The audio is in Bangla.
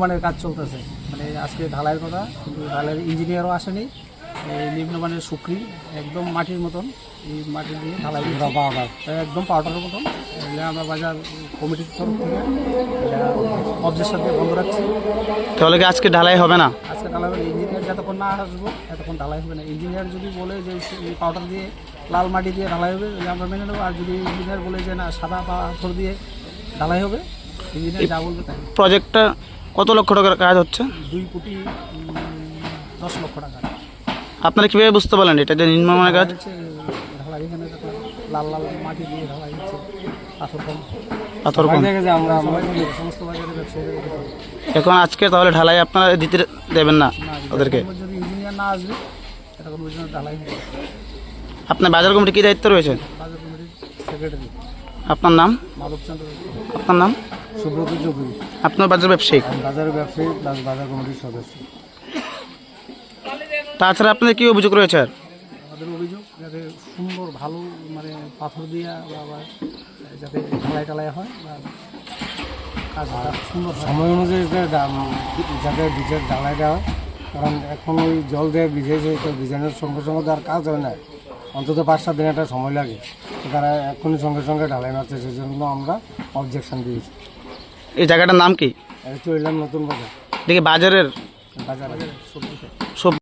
মানের কাজ চলতেছে, মানে আজকে ঢালাইয়ের কথা, কিন্তু ঢালাইয়ের ইঞ্জিনিয়ারও আসেনি। নিম্নমানের শুকরি একদম মাটির মতন, এই মাটি দিয়ে ঢালাই পাউডার, একদম পাউডারের মতন। এগুলো আমরা বাজার কমিটির তরফ থেকে অবজেকশন দিয়ে বন্ধ রাখছি। তাহলে কি আজকে ঢালাই হবে না? আজকে ঢালাই হবে না, ইঞ্জিনিয়ার যতক্ষণ না আসবো এতক্ষণ ঢালাই হবে না। ইঞ্জিনিয়ার যদি বলে যে এই পাউডার দিয়ে লাল মাটি দিয়ে ঢালাই হবে, আমরা মেনে নেবো। আর যদি ইঞ্জিনিয়ার বলে যে না সাদা পাথর দিয়ে ঢালাই হবে, ইঞ্জিনিয়ার যা বলবে তাই। প্রজেক্টটা কত লক্ষ টাকার কাজ হচ্ছে? 2,10,00,000 টাকা। আপনারা কীভাবে বুঝতে পারলেন এটা যে নিম্নমানের কাজ? ঢালাই এখানে লাল লাল মাটি দিয়ে ঢালাই হচ্ছে, পাথর কম। আমরা সমস্ত বাজারে ব্যবসায়ীরা এখন আজকে তাহলে ঢালাই আপনারা দিতে দেবেন না ওদেরকে? যদি ইঞ্জিনিয়ার না আসবে তখন পর্যন্ত ঢালাই হবে। আপনার বাজার কমিটি কী দায়িত্ব রয়েছে? বাজার কমিটির সেক্রেটারি। আপনার নাম? মাধবচন্দ্র। আপনার নাম? সুব্রত চৌধুরী। আপনার বাজার ব্যবসায়ী? বাজারের ব্যবসায়ী প্লাস বাজার কমিটির সদস্য। তাছাড়া আপনাদের কী অভিযোগ রয়েছে? আর আমাদের অভিযোগ যাতে সুন্দর ভালো মানে পাথর দিয়ে বা যাতে ঢালাই টালাই হয় বা কাজটা সুন্দর সময় অনুযায়ী যাতে বীজের ঢালাই দেওয়া হয়। কারণ এখন ওই জল দিয়ে ভিজেছে, তো ভিজানোর সঙ্গে সঙ্গে তো আর কাজ হয় না, অন্তত 5-7 দিন একটা সময় লাগে। তো তারা এখনই সঙ্গে সঙ্গে ঢালাই মারছে, সেই জন্য আমরা অবজেকশন দিয়েছি। এই জায়গাটার নাম কি? চললাম নতুন বাজার। দেখি বাজারের বাজার সবজি